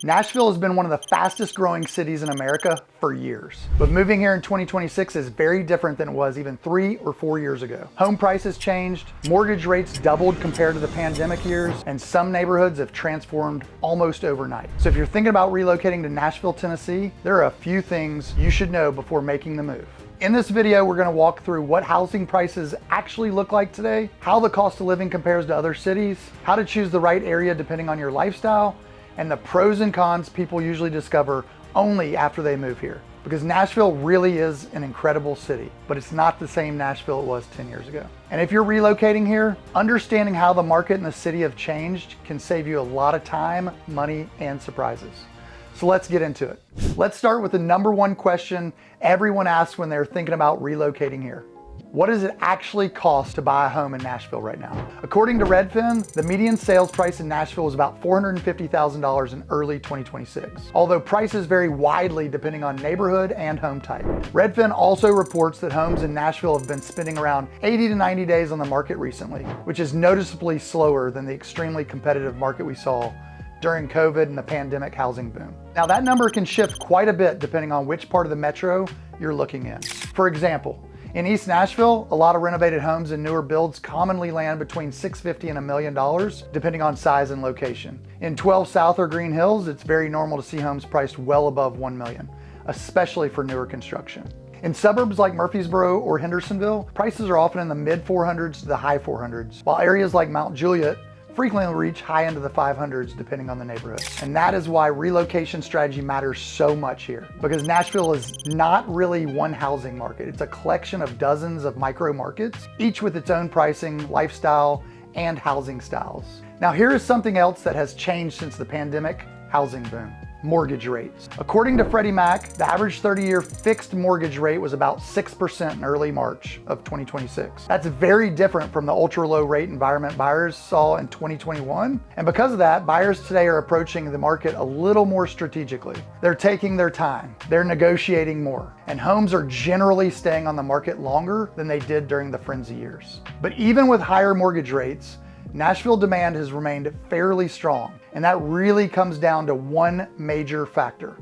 Nashville has been one of the fastest growing cities in America for years. But moving here in 2026 is very different than it was even 3 or 4 years ago. Home prices changed, mortgage rates doubled compared to the pandemic years, and some neighborhoods have transformed almost overnight. So if you're thinking about relocating to Nashville, Tennessee, there are a few things you should know before making the move. In this video, we're going to walk through what housing prices actually look like today, how the cost of living compares to other cities, how to choose the right area depending on your lifestyle, and the pros and cons people usually discover only after they move here. Because Nashville really is an incredible city, but it's not the same Nashville it was 10 years ago. And if you're relocating here, understanding how the market and the city have changed can save you a lot of time, money, and surprises. So let's get into it. Let's start with the number one question everyone asks when they're thinking about relocating here. What does it actually cost to buy a home in Nashville right now? According to Redfin, the median sales price in Nashville is about $450,000 in early 2026, although prices vary widely depending on neighborhood and home type. Redfin also reports that homes in Nashville have been spending around 80 to 90 days on the market recently, which is noticeably slower than the extremely competitive market we saw during COVID and the pandemic housing boom. Now that number can shift quite a bit depending on which part of the metro you're looking in. For example, in East Nashville, a lot of renovated homes and newer builds commonly land between $650,000 and $1 million, depending on size and location. In 12 South or Green Hills, it's very normal to see homes priced well above $1 million, especially for newer construction. In suburbs like Murfreesboro or Hendersonville, prices are often in the mid 400s to the high 400s, while areas like Mount Juliet frequently reach high into the 500s depending on the neighborhood. And that is why relocation strategy matters so much here, because Nashville is not really one housing market. It's a collection of dozens of micro markets, each with its own pricing, lifestyle, and housing styles. Now here is something else that has changed since the pandemic housing boom. Mortgage rates. According to Freddie Mac, the average 30-year fixed mortgage rate was about 6% in early March of 2026. That's very different from the ultra-low rate environment buyers saw in 2021. And because of that, buyers today are approaching the market a little more strategically. They're taking their time, they're negotiating more, and homes are generally staying on the market longer than they did during the frenzy years. But even with higher mortgage rates, Nashville demand has remained fairly strong, and that really comes down to one major factor: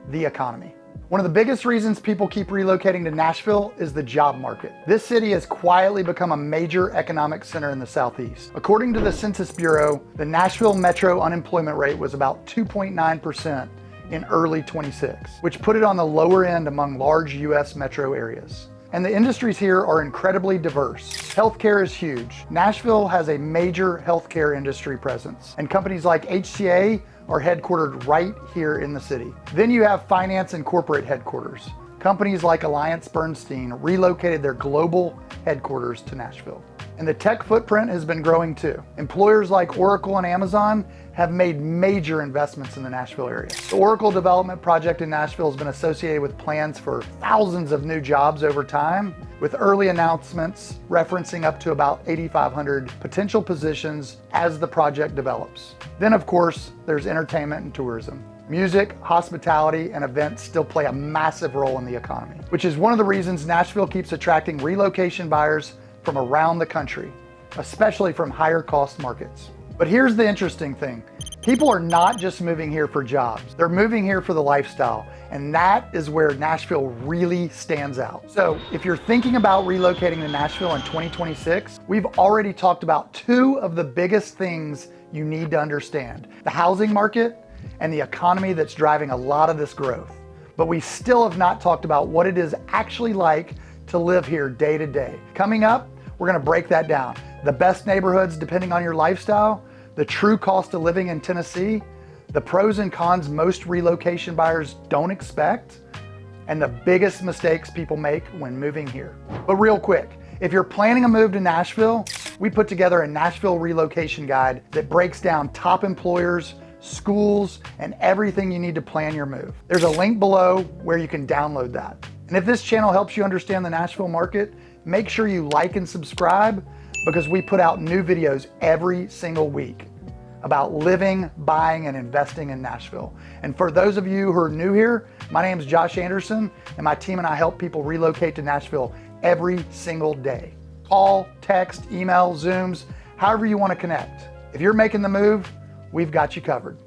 the economy. One of the biggest reasons people keep relocating to Nashville is the job market. This city has quietly become a major economic center in the Southeast. According to the Census Bureau, the Nashville metro unemployment rate was about 2.9% in early 26, which put it on the lower end among large US metro areas. And the industries here are incredibly diverse. Healthcare is huge. Nashville has a major healthcare industry presence, and companies like HCA are headquartered right here in the city. Then you have finance and corporate headquarters. Companies like AllianceBernstein relocated their global headquarters to Nashville. And the tech footprint has been growing too. Employers like Oracle and Amazon have made major investments in the Nashville area. The Oracle development project in Nashville has been associated with plans for thousands of new jobs over time, with early announcements referencing up to about 8,500 potential positions as the project develops. Then of course, there's entertainment and tourism. Music, hospitality, and events still play a massive role in the economy, which is one of the reasons Nashville keeps attracting relocation buyers from around the country, especially from higher cost markets. But here's the interesting thing. People are not just moving here for jobs. They're moving here for the lifestyle, and that is where Nashville really stands out. So if you're thinking about relocating to Nashville in 2026, we've already talked about two of the biggest things you need to understand: the housing market and the economy that's driving a lot of this growth. But we still have not talked about what it is actually like to live here day to day. Coming up, we're gonna break that down. The best neighborhoods depending on your lifestyle, the true cost of living in Tennessee, the pros and cons most relocation buyers don't expect, and the biggest mistakes people make when moving here. But real quick, if you're planning a move to Nashville, we put together a Nashville relocation guide that breaks down top employers, schools, and everything you need to plan your move. There's a link below where you can download that. And if this channel helps you understand the Nashville market, make sure you like and subscribe, because we put out new videos every single week about living, buying, and investing in Nashville. And for those of you who are new here, my name is Josh Anderson, and my team and I help people relocate to Nashville every single day. Call, text, email, Zooms, however you want to connect. If you're making the move, we've got you covered.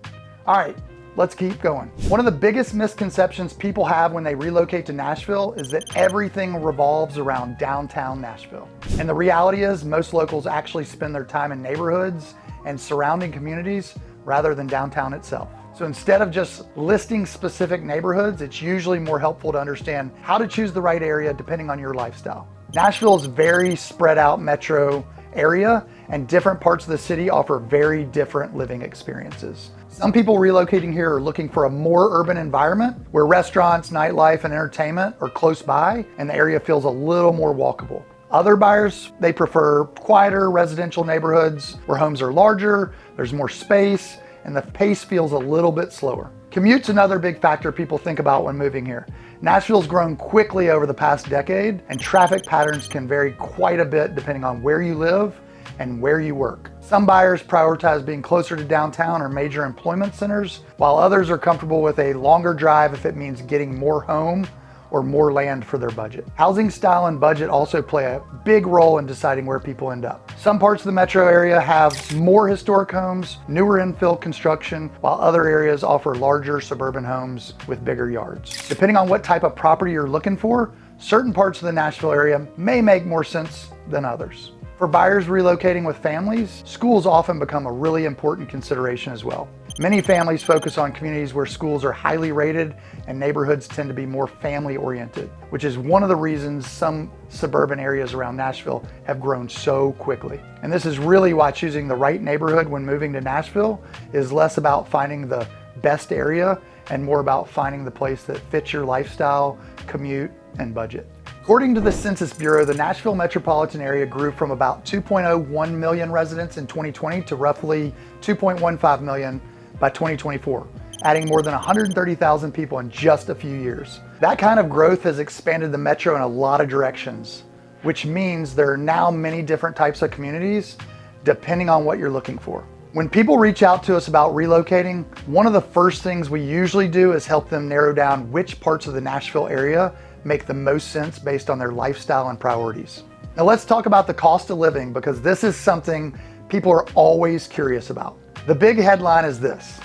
All right, Let's keep going. One of the biggest misconceptions people have when they relocate to Nashville is that everything revolves around downtown Nashville. And the reality is most locals actually spend their time in neighborhoods and surrounding communities rather than downtown itself. So instead of just listing specific neighborhoods, it's usually more helpful to understand how to choose the right area depending on your lifestyle. Nashville is a very spread out metro area, and different parts of the city offer very different living experiences. Some people relocating here are looking for a more urban environment where restaurants, nightlife, and entertainment are close by and the area feels a little more walkable. Other buyers, they prefer quieter residential neighborhoods where homes are larger, there's more space, and the pace feels a little bit slower. Commute's another big factor people think about when moving here. Nashville's grown quickly over the past decade, and traffic patterns can vary quite a bit depending on where you live and where you work. Some buyers prioritize being closer to downtown or major employment centers, while others are comfortable with a longer drive if it means getting more home or more land for their budget. Housing style and budget also play a big role in deciding where people end up. Some parts of the metro area have more historic homes, newer infill construction, while other areas offer larger suburban homes with bigger yards. Depending on what type of property you're looking for, certain parts of the Nashville area may make more sense than others. For buyers relocating with families, schools often become a really important consideration as well. Many families focus on communities where schools are highly rated and neighborhoods tend to be more family oriented, which is one of the reasons some suburban areas around Nashville have grown so quickly. And this is really why choosing the right neighborhood when moving to Nashville is less about finding the best area and more about finding the place that fits your lifestyle, commute, and budget. According to the Census Bureau, the Nashville metropolitan area grew from about 2.01 million residents in 2020 to roughly 2.15 million by 2024, adding more than 130,000 people in just a few years. That kind of growth has expanded the metro in a lot of directions, which means there are now many different types of communities depending on what you're looking for. When people reach out to us about relocating, one of the first things we usually do is help them narrow down which parts of the Nashville area make the most sense based on their lifestyle and priorities. Now let's talk about the cost of living, because this is something people are always curious about. The big headline is this: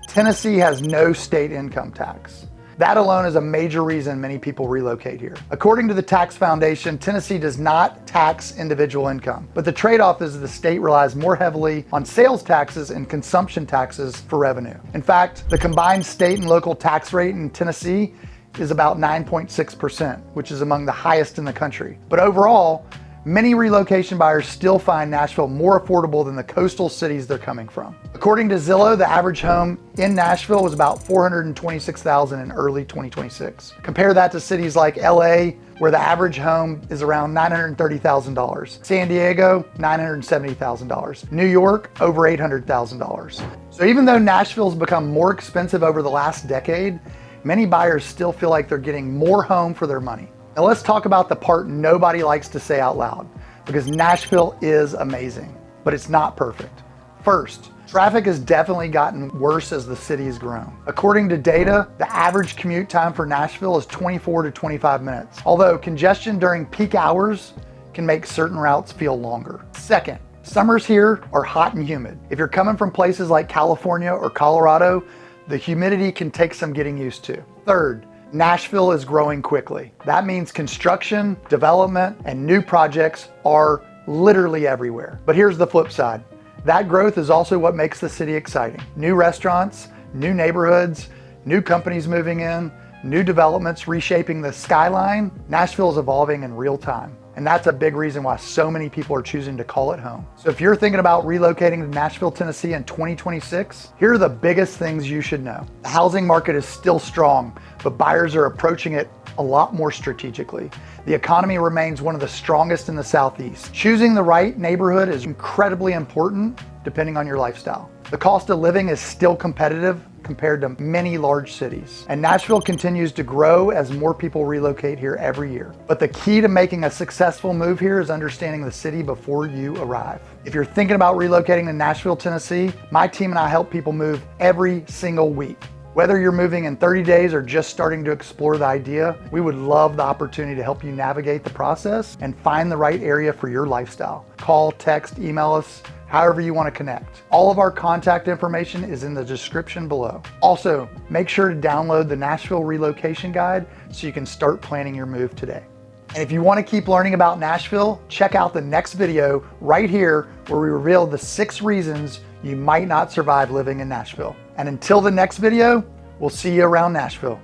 Tennessee has no state income tax. That alone is a major reason many people relocate here. According to the Tax Foundation, Tennessee does not tax individual income, but the trade-off is the state relies more heavily on sales taxes and consumption taxes for revenue. In fact, the combined state and local tax rate in Tennessee is about 9.6%, which is among the highest in the country. But overall, many relocation buyers still find Nashville more affordable than the coastal cities they're coming from. According to Zillow, the average home in Nashville was about $426,000 in early 2026. Compare that to cities like LA, where the average home is around $930,000. San Diego, $970,000. New York, over $800,000. So even though Nashville's become more expensive over the last decade, many buyers still feel like they're getting more home for their money. Now let's talk about the part nobody likes to say out loud, because Nashville is amazing, but it's not perfect. First, traffic has definitely gotten worse as the city has grown. According to data, the average commute time for Nashville is 24 to 25 minutes, although congestion during peak hours can make certain routes feel longer. Second, summers here are hot and humid. If you're coming from places like California or Colorado, the humidity can take some getting used to. Third, Nashville is growing quickly. That means construction, development, and new projects are literally everywhere. But here's the flip side. That growth is also what makes the city exciting. New restaurants, new neighborhoods, new companies moving in, new developments reshaping the skyline. Nashville is evolving in real time. And that's a big reason why so many people are choosing to call it home. So if you're thinking about relocating to Nashville, Tennessee in 2026, here are the biggest things you should know. The housing market is still strong, but buyers are approaching it a lot more strategically. The economy remains one of the strongest in the Southeast. Choosing the right neighborhood is incredibly important depending on your lifestyle. The cost of living is still competitive compared to many large cities. And Nashville continues to grow as more people relocate here every year. But the key to making a successful move here is understanding the city before you arrive. If you're thinking about relocating to Nashville, Tennessee, my team and I help people move every single week. Whether you're moving in 30 days or just starting to explore the idea, we would love the opportunity to help you navigate the process and find the right area for your lifestyle. Call, text, email us, however you want to connect. All of our contact information is in the description below. Also, make sure to download the Nashville Relocation Guide so you can start planning your move today. And if you want to keep learning about Nashville, check out the next video right here where we reveal the 6 reasons you might not survive living in Nashville. And until the next video, we'll see you around Nashville.